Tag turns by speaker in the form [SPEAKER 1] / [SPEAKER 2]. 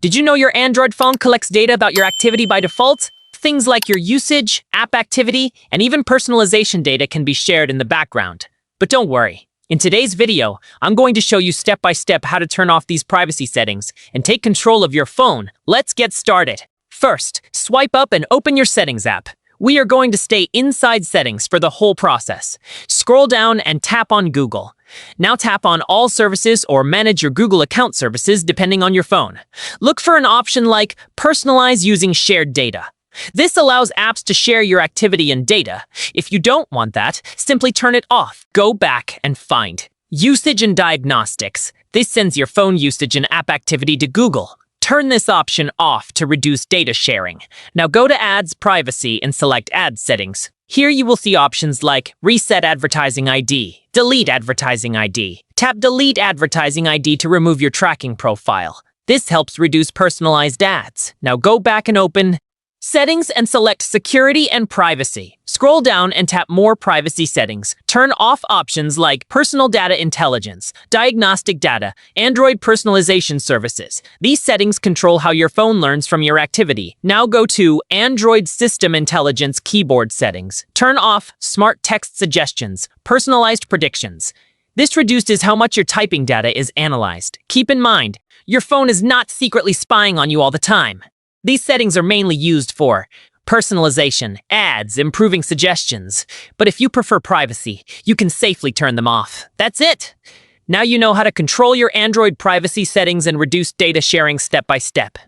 [SPEAKER 1] Did you know your Android phone collects data about your activity by default? Things like your usage, app activity, and even personalization data can be shared in the background. But don't worry. In today's video, I'm going to show you step by step how to turn off these privacy settings and take control of your phone. Let's get started. First, swipe up and open your Settings app. We are going to stay inside Settings for the whole process. Scroll down and tap on Google. Now tap on All Services or Manage your Google account services depending on your phone. Look for an option like Personalize using shared data. This allows apps to share your activity and data. If you don't want that, simply turn it off. Go back and find Usage and Diagnostics. This sends your phone usage and app activity to Google. Turn this option off to reduce data sharing. Now go to Ads Privacy and select Ad Settings. Here you will see options like Reset Advertising ID, Delete Advertising ID. Tap Delete Advertising ID to remove your tracking profile. This helps reduce personalized ads. Now go back and open Settings and select Security and Privacy. Scroll down and tap More Privacy Settings. Turn off options like Personal Data Intelligence, Diagnostic Data, Android Personalization Services. These settings control how your phone learns from your activity. Now go to Android System Intelligence Keyboard Settings. Turn off Smart Text Suggestions, Personalized Predictions. This reduces how much your typing data is analyzed. Keep in mind, your phone is not secretly spying on you all the time. These settings are mainly used for personalization, ads, improving suggestions. But if you prefer privacy, you can safely turn them off. That's it! Now you know how to control your Android privacy settings and reduce data sharing step by step.